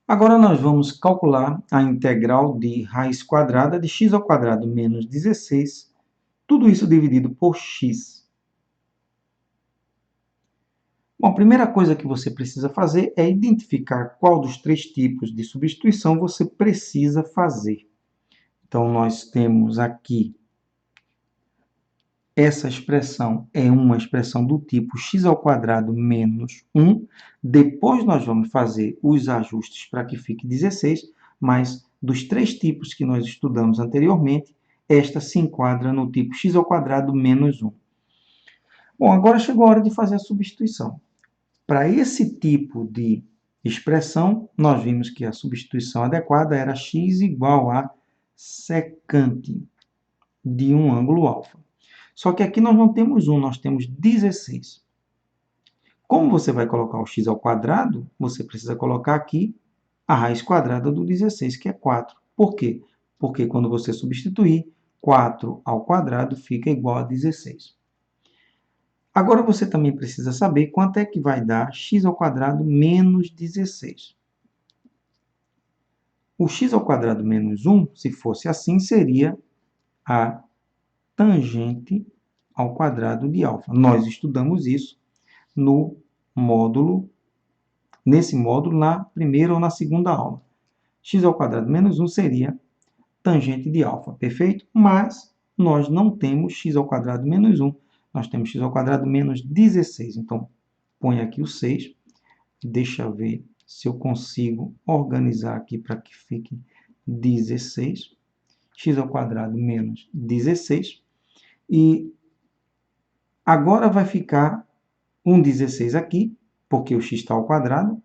Agora nós vamos calcular a integral de raiz quadrada de x ao quadrado menos 16, tudo isso dividido por x. Bom, a primeira coisa que você precisa fazer é identificar qual dos três tipos de substituição você precisa fazer. Então, nós temos aqui essa expressão é uma expressão do tipo x ao quadrado menos 1. Depois nós vamos fazer os ajustes para que fique 16, mas dos três tipos que nós estudamos anteriormente, esta se enquadra no tipo x ao quadrado menos 1. Bom, agora chegou a hora de fazer a substituição. Para esse tipo de expressão, nós vimos que a substituição adequada era x igual a secante de um ângulo alfa. Só que aqui nós não temos 1, nós temos 16. Como você vai colocar o x ao quadrado, você precisa colocar aqui a raiz quadrada do 16, que é 4. Por quê? Porque quando você substituir, 4 ao quadrado fica igual a 16. Agora você também precisa saber quanto é que vai dar x ao quadrado menos 16. O x ao quadrado menos 1, se fosse assim, seria a tangente ao quadrado de alfa. Nós estudamos isso no módulo, nesse módulo, na primeira ou na segunda aula. X ao quadrado menos 1 seria tangente de alfa, perfeito? Mas nós não temos x ao quadrado menos 1, nós temos x ao quadrado menos 16. Então, põe aqui o 6. Deixa eu ver se eu consigo organizar aqui para que fique 16. X ao quadrado menos 16. E agora vai ficar um 16 aqui, porque o x está ao quadrado.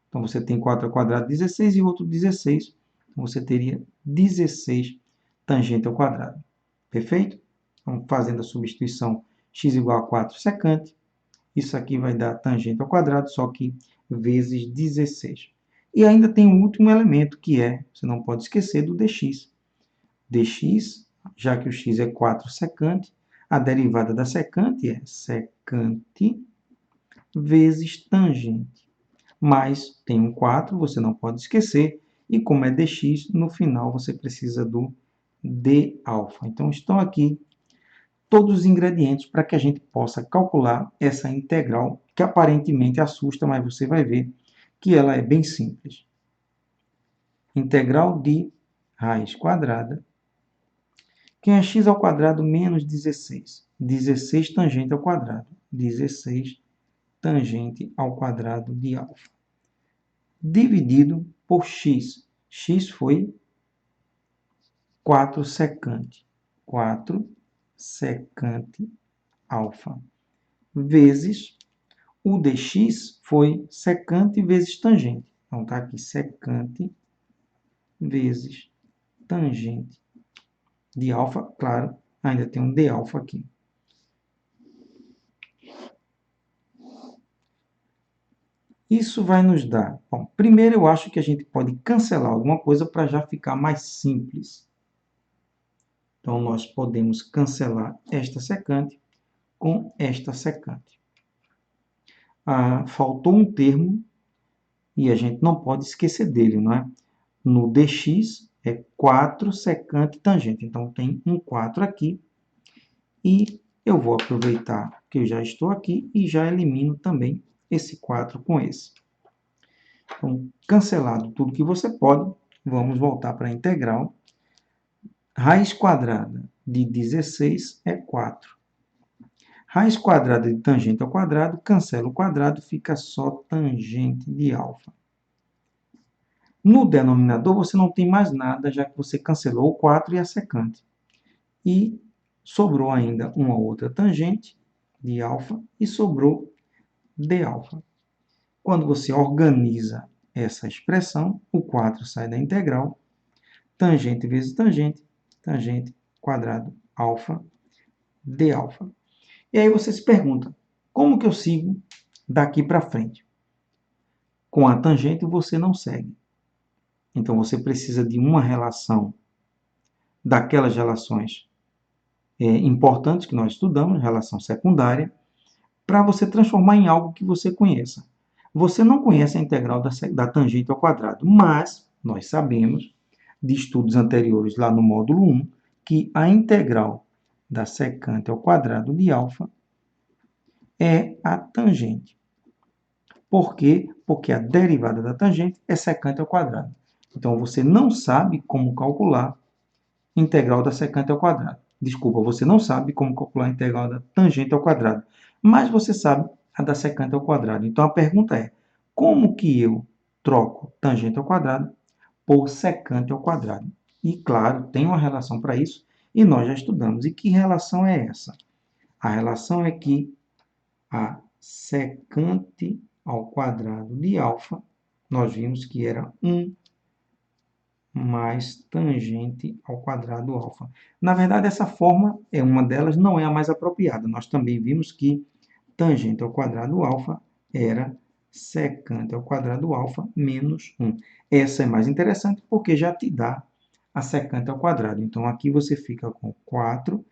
Então, você tem 4 ao quadrado, 16, e outro 16. Então, você teria 16 tangente ao quadrado. Perfeito? Então, fazendo a substituição, x igual a 4 secante. Isso aqui vai dar tangente ao quadrado, só que vezes 16. E ainda tem um último elemento, que é, você não pode esquecer, do dx. dx, já que o x é 4 secante, a derivada da secante é secante vezes tangente. Mas tem um 4, você não pode esquecer, e como é dx, no final você precisa do dα. Então, estão aqui todos os ingredientes para que a gente possa calcular essa integral, que aparentemente assusta, mas você vai ver que ela é bem simples. Integral de raiz quadrada, que é x ao quadrado menos 16. 16 tangente ao quadrado. 16 tangente ao quadrado de alfa. Dividido por x. X foi 4 secante. 4 secante alfa. Vezes o dx foi secante vezes tangente. Então, está aqui secante vezes tangente de alfa. Claro, ainda tem um dα aqui. Isso vai nos dar... Bom, primeiro eu acho que a gente pode cancelar alguma coisa para já ficar mais simples. Então, nós podemos cancelar esta secante com esta secante. Faltou um termo e a gente não pode esquecer dele, não é? No dx é 4 secante tangente. Então, tem um 4 aqui. E eu vou aproveitar que eu já estou aqui e já elimino também esse 4 com esse. Então, cancelado tudo que você pode, vamos voltar para a integral. Raiz quadrada de 16 é 4. Raiz quadrada de tangente ao quadrado, cancela o quadrado, fica só tangente de alfa. No denominador, você não tem mais nada, já que você cancelou o 4 e a secante. E sobrou ainda uma outra tangente de alfa e sobrou dα. Quando você organiza essa expressão, o 4 sai da integral, tangente vezes tangente, tangente quadrado alfa dα. E aí você se pergunta, como que eu sigo daqui para frente? Com a tangente você não segue. Então você precisa de uma relação, daquelas relações importantes que nós estudamos, relação secundária, para você transformar em algo que você conheça. Você não conhece a integral da tangente ao quadrado, mas nós sabemos, de estudos anteriores lá no módulo 1, que a integral da secante ao quadrado de alfa é a tangente. Por quê? Porque a derivada da tangente é secante ao quadrado. Então, você não sabe como calcular a integral da secante ao quadrado. Desculpa, você não sabe como calcular a integral da tangente ao quadrado, mas você sabe a da secante ao quadrado. Então, a pergunta é, como que eu troco tangente ao quadrado por secante ao quadrado? E, claro, tem uma relação para isso, e nós já estudamos. E que relação é essa? A relação é que a secante ao quadrado de alfa, nós vimos que era 1 mais tangente ao quadrado alfa. Na verdade, essa forma é uma delas, não é a mais apropriada. Nós também vimos que tangente ao quadrado alfa era secante ao quadrado alfa menos 1. Essa é mais interessante porque já te dá a secante ao quadrado. Então, aqui você fica com 4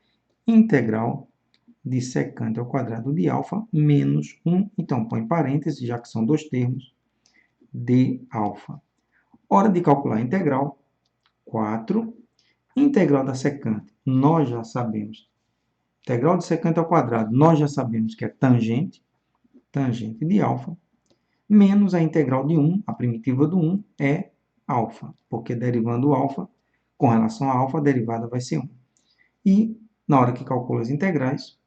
integral de secante ao quadrado de alfa menos 1. Então, põe parênteses, já que são dois termos, de alfa. Hora de calcular a integral, 4. Integral da secante, nós já sabemos. Integral de secante ao quadrado, nós já sabemos que é tangente de alfa, menos a integral de 1, a primitiva do 1 é alfa, porque derivando o alfa, com relação a alfa, a derivada vai ser 1. E, na hora que calcula as integrais,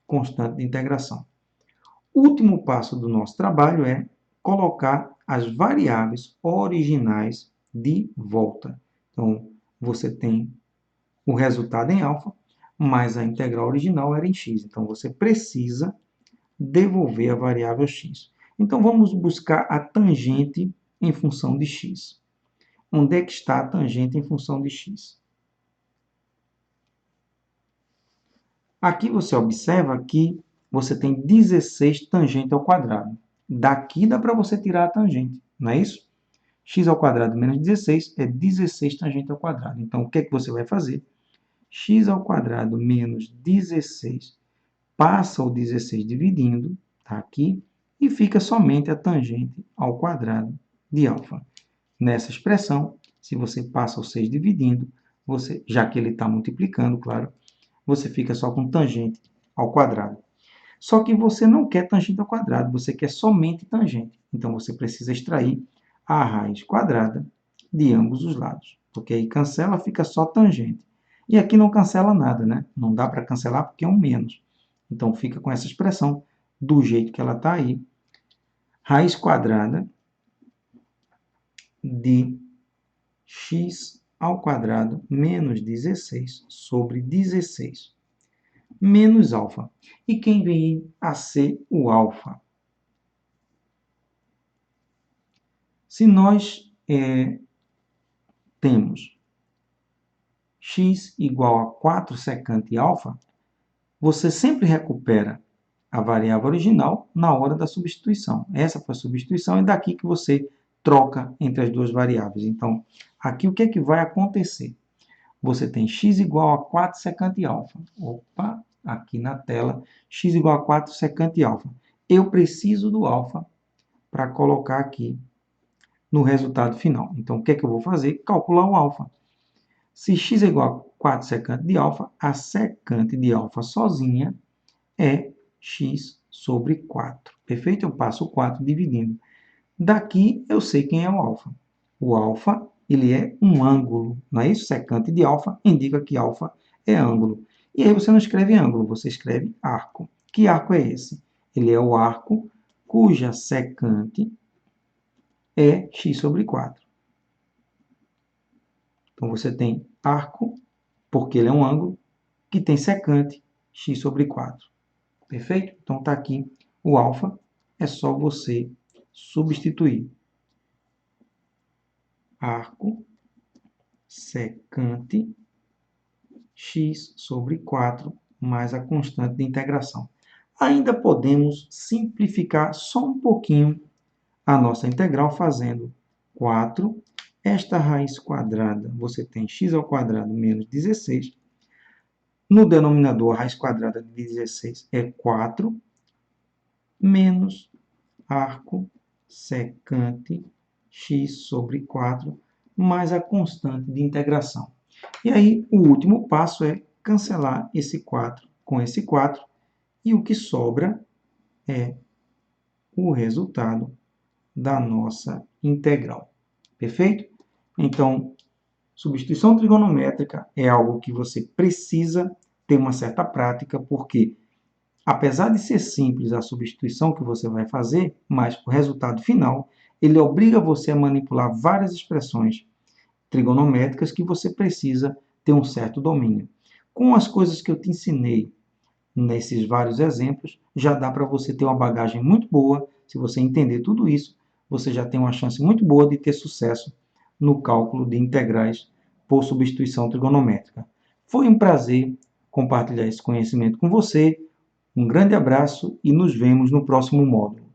constante de integração. O último passo do nosso trabalho é colocar as variáveis originais de volta. Então, você tem o resultado em alfa, mas a integral original era em x. Então, você precisa devolver a variável x. Então, vamos buscar a tangente em função de x. Onde é que está a tangente em função de x? Aqui você observa que você tem 16 tangente ao quadrado. Daqui dá para você tirar a tangente, não é isso? X ao quadrado menos 16 é 16 tangente ao quadrado. Então, o que é que você vai fazer? X ao quadrado menos 16 passa o 16 dividindo, tá aqui, e fica somente a tangente ao quadrado de alfa. Nessa expressão, se você passa o 6 dividindo, você, já que ele está multiplicando, claro, você fica só com tangente ao quadrado. Só que você não quer tangente ao quadrado, você quer somente tangente. Então, você precisa extrair a raiz quadrada de ambos os lados. Porque aí cancela, fica só tangente. E aqui não cancela nada, né? Não dá para cancelar porque é um menos. Então, fica com essa expressão do jeito que ela está aí. Raiz quadrada de x ao quadrado menos 16 sobre 16 menos alfa. E quem vem a ser o alfa? Se nós temos x igual a 4 secante alfa, você sempre recupera a variável original na hora da substituição. Essa foi a substituição, é daqui que você troca entre as duas variáveis. Então, aqui o que é que vai acontecer? Você tem x igual a 4 secante alfa. Opa, aqui na tela, x igual a 4 secante alfa. Eu preciso do alfa para colocar aqui no resultado final. Então, o que é que eu vou fazer? Calcular o alfa. Se x é igual a 4 secante de alfa, a secante de alfa sozinha é x sobre 4. Perfeito? Eu passo o 4 dividindo. Daqui eu sei quem é o alfa. O alfa, ele é um ângulo, não é isso? Secante de alfa indica que alfa é ângulo. E aí você não escreve ângulo, você escreve arco. Que arco é esse? Ele é o arco cuja secante é x sobre 4. Então, você tem arco, porque ele é um ângulo, que tem secante, x sobre 4. Perfeito? Então, está aqui o alfa. É só você substituir. Arco, secante, x sobre 4, mais a constante de integração. Ainda podemos simplificar só um pouquinho a nossa integral, fazendo 4. Esta raiz quadrada, você tem x ao quadrado menos 16. No denominador, a raiz quadrada de 16 é 4, menos arco secante x sobre 4 mais a constante de integração. E aí, o último passo é cancelar esse 4 com esse 4, e o que sobra é o resultado da nossa integral. Perfeito? Então, substituição trigonométrica é algo que você precisa ter uma certa prática, porque, apesar de ser simples a substituição que você vai fazer, mas o resultado final, ele obriga você a manipular várias expressões trigonométricas que você precisa ter um certo domínio. Com as coisas que eu te ensinei nesses vários exemplos, já dá para você ter uma bagagem muito boa. Se você entender tudo isso, você já tem uma chance muito boa de ter sucesso no cálculo de integrais por substituição trigonométrica. Foi um prazer compartilhar esse conhecimento com você. Um grande abraço e nos vemos no próximo módulo.